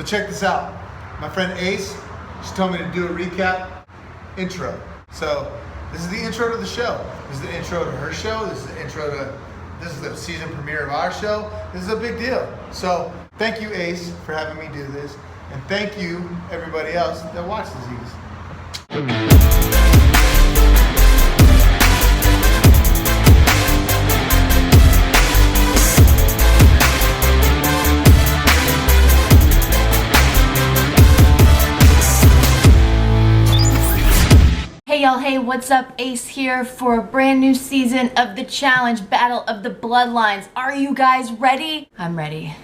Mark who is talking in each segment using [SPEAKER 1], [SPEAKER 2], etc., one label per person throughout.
[SPEAKER 1] So check this out. My friend Ace, she told me to do a recap intro. So this is the intro to the show. This is the intro to her show. This is the season premiere of our show. This is a big deal. So thank you, Ace, for having me do this. And thank you, everybody else that watches these.
[SPEAKER 2] Hey y'all, hey, what's up? Ace here for a brand new season of the challenge Battle of the Bloodlines. Are you guys ready? I'm ready,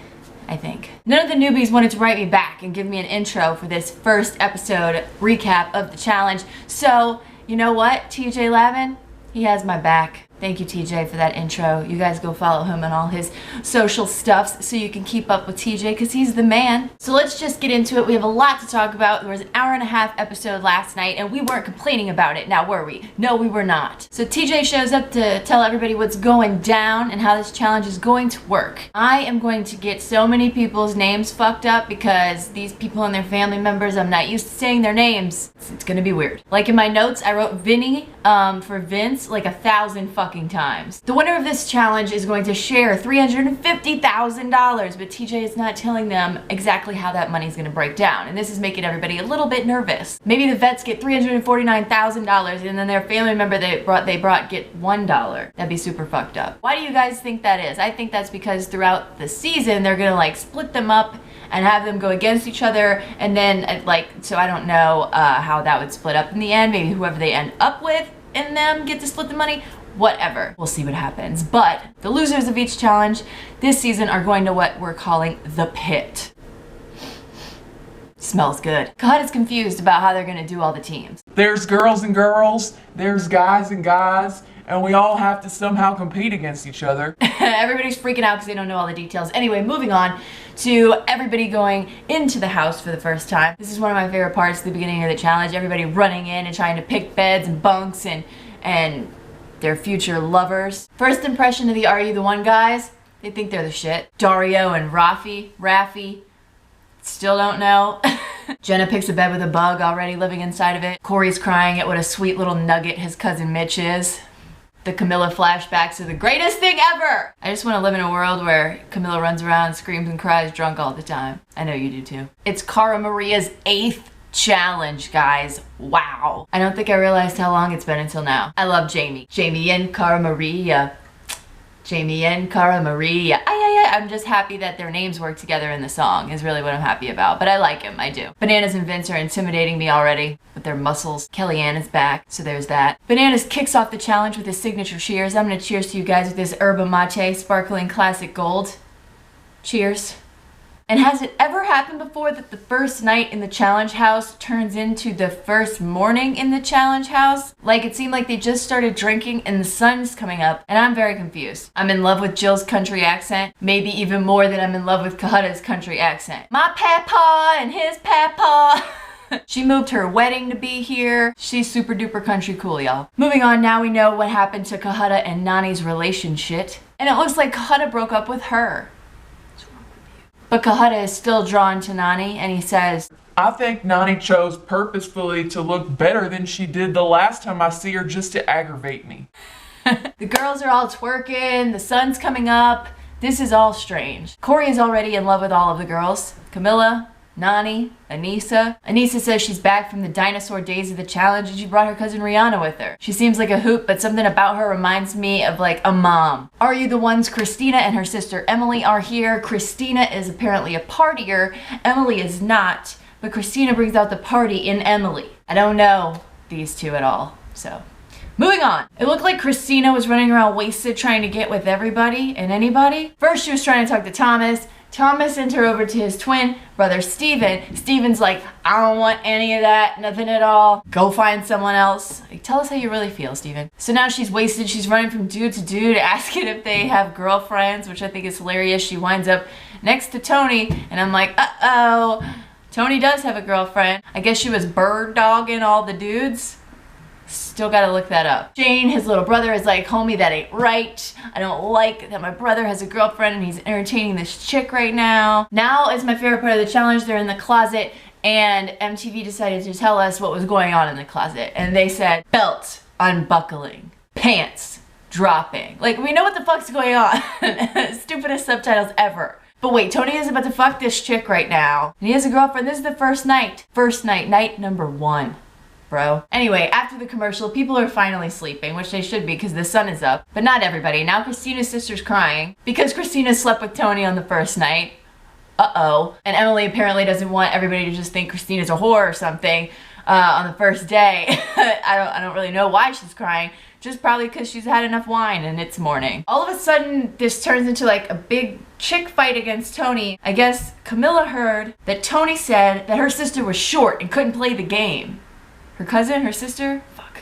[SPEAKER 2] I think. None of the newbies wanted to write me back and give me an intro for this first episode recap of the challenge. So, you know what, TJ Lavin? He has my back. Thank you, TJ, for that intro. You guys go follow him on all his social stuffs so you can keep up with TJ because he's the man. So let's just get into it. We have a lot to talk about. There was an hour-and-a-half episode last night and we weren't complaining about it. Now, were we? No, we were not. So TJ shows up to tell everybody what's going down and how this challenge is going to work. I am going to get so many people's names fucked up because these people and their family members, I'm not used to saying their names. It's gonna be weird. Like in my notes, I wrote Vinny for Vince like 1,000 fucking times. The winner of this challenge is going to share $350,000, but TJ is not telling them exactly how that money is going to break down, and this is making everybody a little bit nervous. Maybe the vets get $349,000 and then their family member they brought get $1. That'd be super fucked up. Why do you guys think that is? I think that's because throughout the season they're gonna like split them up and have them go against each other, and then so I don't know how that would split up in the end. Maybe whoever they end up with in them get to split the money. Whatever. We'll see what happens. But the losers of each challenge this season are going to what we're calling the pit. Smells good. God is confused about how they're going to do all the teams.
[SPEAKER 3] There's girls and girls, there's guys and guys, and we all have to somehow compete against each other.
[SPEAKER 2] Everybody's freaking out because they don't know all the details. Anyway, moving on to everybody going into the house for the first time. This is one of my favorite parts at the beginning of the challenge. Everybody running in and trying to pick beds and bunks and their future lovers. First impression of the Are You the One guys? They think they're the shit. Dario and Raffi, still don't know. Jenna picks a bed with a bug already living inside of it. Corey's crying at what a sweet little nugget his cousin Mitch is. The Camilla flashbacks are the greatest thing ever! I just want to live in a world where Camilla runs around, screams and cries drunk all the time. I know you do too. It's Cara Maria's 8th challenge, guys. Wow. I don't think I realized how long it's been until now. I love Jamie. Jamie and Cara Maria. Jamie and Cara Maria. I'm just happy that their names work together in the song is really what I'm happy about. But I like him, I do. Bananas and Vince are intimidating me already with their muscles. Kellyanne is back, so there's that. Bananas kicks off the challenge with his signature cheers. I'm gonna cheers to you guys with this yerba mate sparkling classic gold. Cheers. And has it ever happened before that the first night in the challenge house turns into the first morning in the challenge house? Like it seemed like they just started drinking and the sun's coming up, and I'm very confused. I'm in love with Jill's country accent, maybe even more than I'm in love with Kahada's country accent. My papa and his papa. She moved her wedding to be here. She's super duper country cool, y'all. Moving on, now we know what happened to Kahada and Nani's relationship, and it looks like Kahada broke up with her. But Kahada is still drawn to Nani, and he says,
[SPEAKER 3] I think Nani chose purposefully to look better than she did the last time I see her just to aggravate me.
[SPEAKER 2] The girls are all twerking, the sun's coming up. This is all strange. Corey is already in love with all of the girls. Camilla, Nani, Anissa. Anissa says she's back from the dinosaur days of the challenge and she brought her cousin Rihanna with her. She seems like a hoot, but something about her reminds me of like a mom. Are You the Ones? Christina and her sister Emily are here. Christina is apparently a partier. Emily is not, but Christina brings out the party in Emily. I don't know these two at all, so. Moving on. It looked like Christina was running around wasted trying to get with everybody and anybody. First she was trying to talk to Thomas. Thomas sent her over to his twin brother, Steven. Steven's like, I don't want any of that, nothing at all. Go find someone else. Like, tell us how you really feel, Steven. So now she's wasted. She's running from dude to dude, asking if they have girlfriends, which I think is hilarious. She winds up next to Tony, and I'm like, uh-oh. Tony does have a girlfriend. I guess she was bird dogging all the dudes. Still gotta look that up. Shane, his little brother, is like, homie, that ain't right. I don't like that my brother has a girlfriend and he's entertaining this chick right now. Now is my favorite part of the challenge. They're in the closet and MTV decided to tell us what was going on in the closet. And they said, belt unbuckling, pants dropping. Like, we know what the fuck's going on. Stupidest subtitles ever. But wait, Tony is about to fuck this chick right now. And he has a girlfriend. This is the first night. First night, night number 1. Bro. Anyway, after the commercial, people are finally sleeping, which they should be because the sun is up. But not everybody. Now Christina's sister's crying because Christina slept with Tony on the first night. Uh-oh. And Emily apparently doesn't want everybody to just think Christina's a whore or something on the first day. I don't really know why she's crying. Just probably because she's had enough wine and it's morning. All of a sudden, this turns into like a big chick fight against Tony. I guess Camilla heard that Tony said that her sister was short and couldn't play the game. Her cousin? Her sister? Fuck.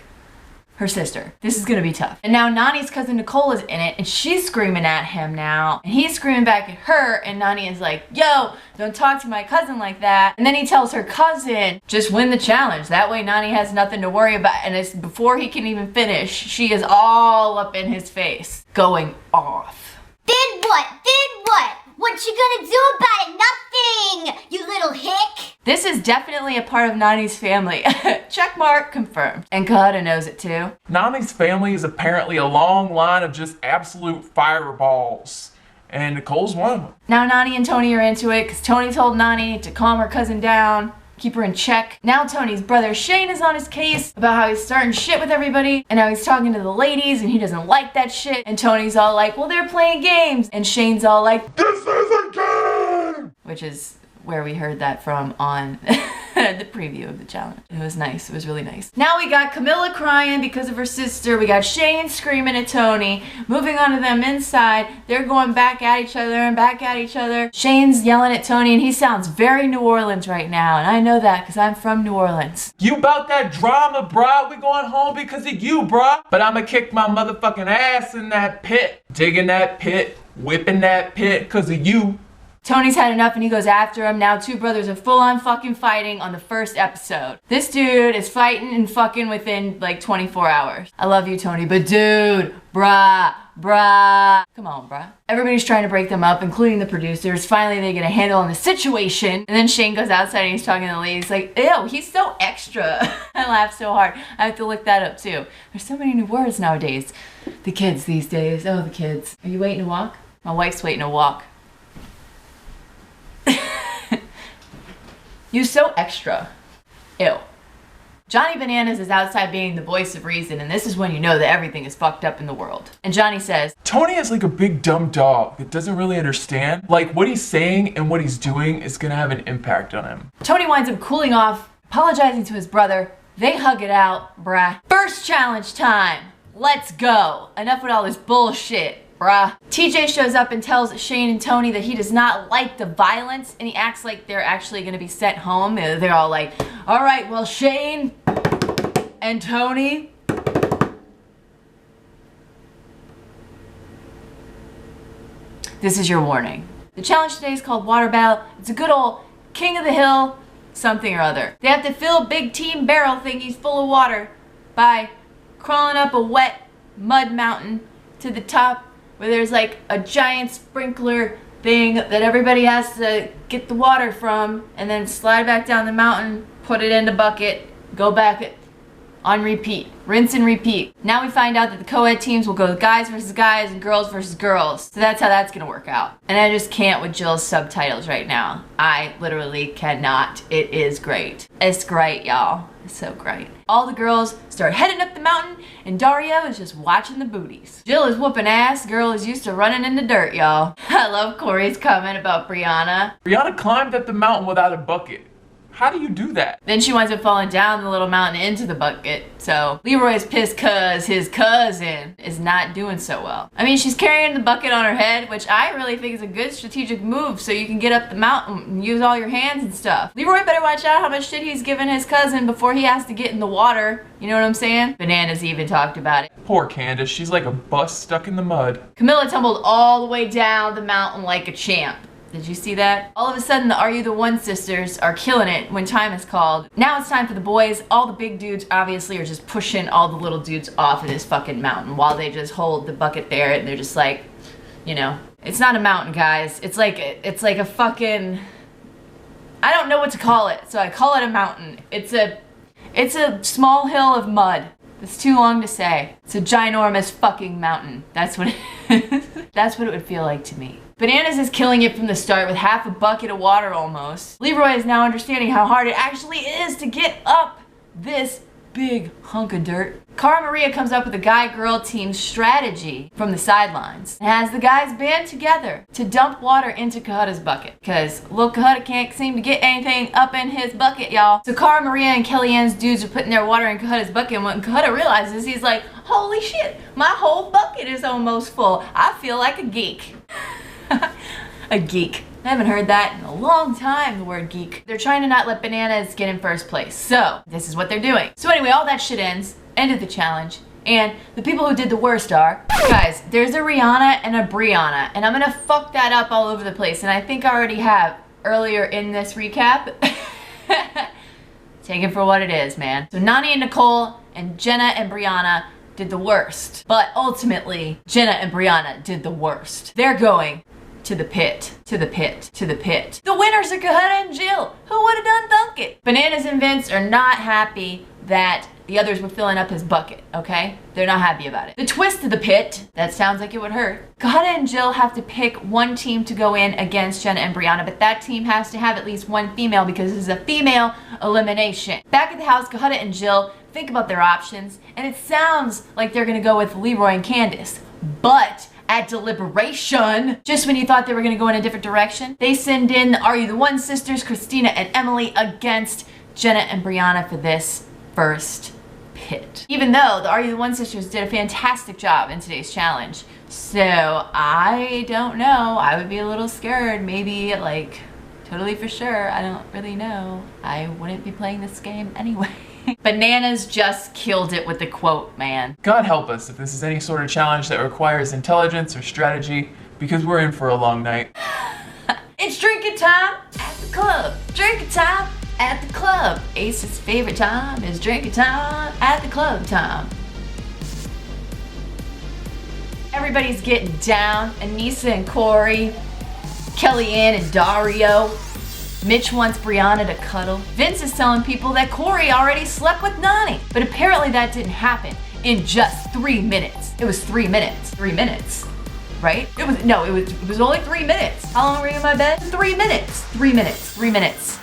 [SPEAKER 2] Her sister. This is gonna be tough. And now Nani's cousin Nicole is in it and she's screaming at him now. And he's screaming back at her and Nani is like, yo, don't talk to my cousin like that. And then he tells her cousin, just win the challenge. That way Nani has nothing to worry about. And it's before he can even finish, she is all up in his face, going off.
[SPEAKER 4] Then what? Then what? What you gonna do about it? Nothing, you little hick.
[SPEAKER 2] This is definitely a part of Nani's family. Check mark, confirmed. And Kahada knows it too.
[SPEAKER 3] Nani's family is apparently a long line of just absolute fireballs. And Nicole's one of them.
[SPEAKER 2] Now Nani and Tony are into it because Tony told Nani to calm her cousin down, keep her in check. Now Tony's brother Shane is on his case about how he's starting shit with everybody and how he's talking to the ladies and he doesn't like that shit. And Tony's all like, well, they're playing games. And Shane's all like, this is a game! Which is where we heard that from on the preview of the challenge. It was nice. It was really nice. Now we got Camilla crying because of her sister. We got Shane screaming at Tony. Moving on to them inside. They're going back at each other and back at each other. Shane's yelling at Tony and he sounds very New Orleans right now. And I know that because I'm from New Orleans.
[SPEAKER 3] You about that drama, bruh? We going home because of you, bruh. But I'ma kick my motherfucking ass in that pit. Digging that pit. Whipping that pit because of you.
[SPEAKER 2] Tony's had enough and he goes after him. Now two brothers are full on fucking fighting on the first episode. This dude is fighting and fucking within like 24 hours. I love you, Tony, but dude, bruh. Come on, bruh. Everybody's trying to break them up, including the producers. Finally, they get a handle on the situation. And then Shane goes outside and he's talking to the ladies like, ew, he's so extra. I laughed so hard. I have to look that up too. There's so many new words nowadays. The kids these days. Oh, the kids. Are you waiting to walk? My wife's waiting to walk. You so extra. Ew. Johnny Bananas is outside being the voice of reason, and this is when you know that everything is fucked up in the world. And Johnny says,
[SPEAKER 3] Tony is like a big dumb dog that doesn't really understand. Like, what he's saying and what he's doing is gonna have an impact on him.
[SPEAKER 2] Tony winds up cooling off, apologizing to his brother. They hug it out, bruh. First challenge time. Let's go. Enough with all this bullshit. Bruh. TJ shows up and tells Shane and Tony that he does not like the violence and he acts like they're actually gonna be sent home. They're all like, all right, well, Shane and Tony, this is your warning. The challenge today is called Water Battle. It's a good old King of the Hill something or other. They have to fill big team barrel thingies full of water by crawling up a wet mud mountain to the top where there's like a giant sprinkler thing that everybody has to get the water from and then slide back down the mountain, put it in the bucket, go back on repeat. Rinse and repeat. Now we find out that the co-ed teams will go guys versus guys and girls versus girls. So that's how that's gonna work out. And I just can't with Jill's subtitles right now. I literally cannot. It is great. It's great, y'all. It's so great. All the girls start heading up the mountain and Dario is just watching the booties. Jill is whooping ass. Girl is used to running in the dirt, y'all. I love Corey's comment about Brianna.
[SPEAKER 3] Brianna climbed up the mountain without a bucket. How do you do that?
[SPEAKER 2] Then she winds up falling down the little mountain into the bucket. So Leroy's pissed cause his cousin is not doing so well. I mean, she's carrying the bucket on her head, which I really think is a good strategic move so you can get up the mountain and use all your hands and stuff. Leroy better watch out how much shit he's giving his cousin before he has to get in the water. You know what I'm saying? Bananas even talked about it.
[SPEAKER 3] Poor Candace, she's like a bus stuck in the mud.
[SPEAKER 2] Camilla tumbled all the way down the mountain like a champ. Did you see that? All of a sudden, the Are You the One sisters are killing it when time is called. Now it's time for the boys. All the big dudes obviously are just pushing all the little dudes off of this fucking mountain while they just hold the bucket there and they're just like, you know, it's not a mountain, guys. It's like a fucking, I don't know what to call it, so I call it a mountain. It's a small hill of mud. It's too long to say. It's a ginormous fucking mountain. That's what that's what it would feel like to me. Bananas is killing it from the start with half a bucket of water almost. Leroy is now understanding how hard it actually is to get up this big hunk of dirt. Cara Maria comes up with a guy-girl team strategy from the sidelines and has the guys band together to dump water into Cahuta's bucket because Lil Cahuta can't seem to get anything up in his bucket, y'all. So Cara Maria and Kellyanne's dudes are putting their water in Cahuta's bucket, and when Cahuta realizes, he's like, holy shit, my whole bucket is almost full. I feel like a geek. A geek. I haven't heard that in a long time, the word geek. They're trying to not let Bananas get in first place. So, this is what they're doing. So anyway, all that shit ends. Ended the challenge. And the people who did the worst are, guys, there's a Rihanna and a Brianna. And I'm gonna fuck that up all over the place. And I think I already have earlier in this recap. Take it for what it is, man. So Nani and Nicole and Jenna and Brianna did the worst. But ultimately, Jenna and Brianna did the worst. They're going to the pit, to the pit, to the pit. The winners are Cahuta and Jill. Who would have done thunk it? Bananas and Vince are not happy that the others were filling up his bucket, okay? They're not happy about it. The twist of the pit, that sounds like it would hurt. Cahuta and Jill have to pick one team to go in against Jenna and Brianna, but that team has to have at least one female because this is a female elimination. Back at the house, Cahuta and Jill think about their options, and it sounds like they're gonna go with Leroy and Candace, but at Deliberation, just when you thought they were gonna go in a different direction, they send in the Are You the One sisters, Christina and Emily, against Jenna and Brianna for this first pit. Even though the Are You the One sisters did a fantastic job in today's challenge. So I don't know, I would be a little scared, maybe like totally for sure, I don't really know. I wouldn't be playing this game anyway. Bananas just killed it with the quote, man.
[SPEAKER 3] God help us if this is any sort of challenge that requires intelligence or strategy, because we're in for a long night.
[SPEAKER 2] It's drinking time at the club. Drinking time at the club. Ace's favorite time is drinking time at the club time. Everybody's getting down. Anissa and Corey, Kellyanne and Dario. Mitch wants Brianna to cuddle. Vince is telling people that Corey already slept with Nani. But apparently that didn't happen in just 3 minutes. It was 3 minutes. 3 minutes, right? It was only 3 minutes. How long were you in my bed? 3 minutes. 3 minutes. 3 minutes.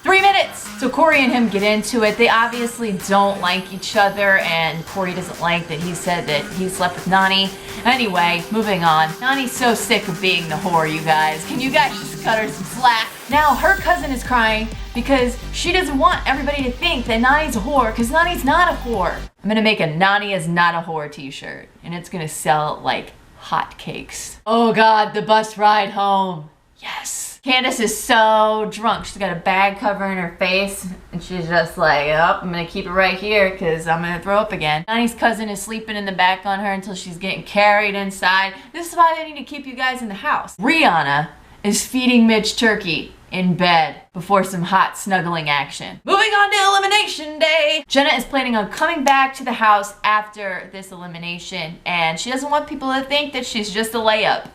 [SPEAKER 2] 3 minutes! So Corey and him get into it. They obviously don't like each other, and Corey doesn't like that he said that he slept with Nani. Anyway, moving on. Nani's so sick of being the whore, you guys. Can you guys just cut her some slack? Now her cousin is crying because she doesn't want everybody to think that Nani's a whore, because Nani's not a whore. I'm gonna make a Nani is not a whore t-shirt, and it's gonna sell like hotcakes. Oh God, the bus ride home. Yes. Candace is so drunk. She's got a bag covering her face, and she's just like, oh, I'm gonna keep it right here because I'm gonna throw up again. Nani's cousin is sleeping in the back on her until she's getting carried inside. This is why they need to keep you guys in the house. Rihanna is feeding Mitch turkey in bed before some hot snuggling action. Moving on to elimination day. Jenna is planning on coming back to the house after this elimination, and she doesn't want people to think that she's just a layup.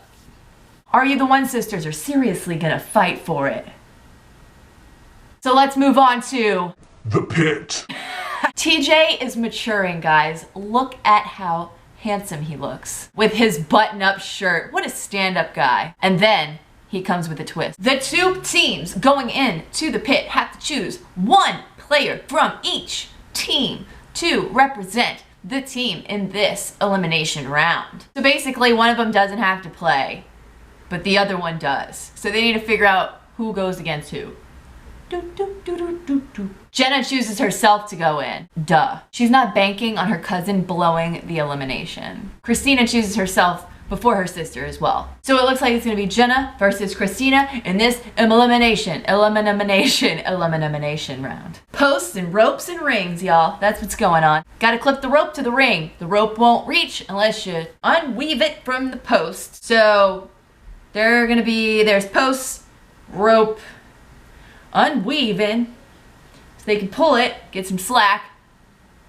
[SPEAKER 2] Are You the One sisters are seriously gonna fight for it. So let's move on to
[SPEAKER 3] The pit.
[SPEAKER 2] TJ is maturing, guys. Look at how handsome he looks with his button-up shirt. What a stand-up guy. And then he comes with a twist. The two teams going in to the pit have to choose one player from each team to represent the team in this elimination round. So basically, one of them doesn't have to play, but the other one does. So they need to figure out who goes against who. Jenna chooses herself to go in. Duh. She's not banking on her cousin blowing the elimination. Christina chooses herself before her sister as well. So it looks like it's gonna be Jenna versus Christina in this elimination round. Posts and ropes and rings, y'all. That's what's going on. Gotta clip the rope to the ring. The rope won't reach unless you unweave it from the post. So There's posts, rope, unweaving, so they can pull it, get some slack,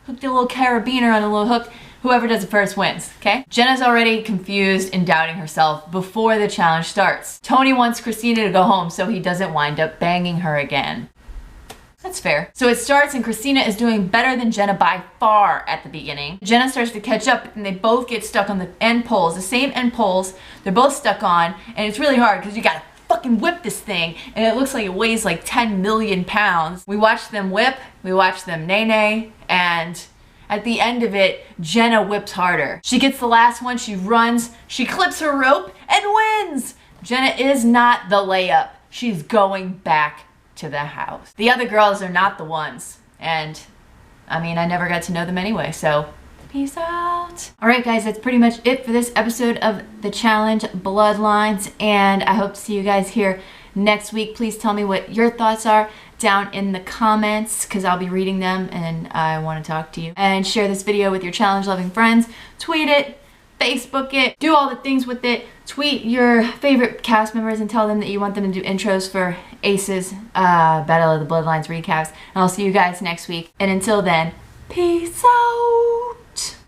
[SPEAKER 2] hook the little carabiner on a little hook. Whoever does it first wins, okay? Jenna's already confused and doubting herself before the challenge starts. Tony wants Christina to go home so he doesn't wind up banging her again. That's fair. So it starts and Christina is doing better than Jenna by far at the beginning. Jenna starts to catch up and they both get stuck on the end poles, the same end poles they're both stuck on, and it's really hard because you gotta fucking whip this thing and it looks like it weighs like 10 million pounds. We watch them whip, we watch them nay, and at the end of it, Jenna whips harder. She gets the last one, she runs, she clips her rope and wins! Jenna is not the layup. She's going back to the house. The other girls are not the ones. And I mean, I never got to know them anyway, so peace out. All right, guys, that's pretty much it for this episode of the challenge Bloodlines, and I hope to see you guys here next week. Please tell me what your thoughts are down in the comments because I'll be reading them and I want to talk to you. And share this video with your challenge-loving friends. Tweet it, Facebook it, do all the things with it. Tweet your favorite cast members and tell them that you want them to do intros for Ace's Battle of the Bloodlines recaps. And I'll see you guys next week. And until then, peace out.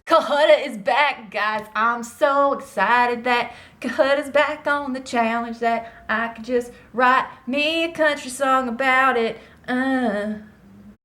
[SPEAKER 2] Kahutta is back, guys. I'm so excited that Kahutta's back on the challenge that I could just write me a country song about it.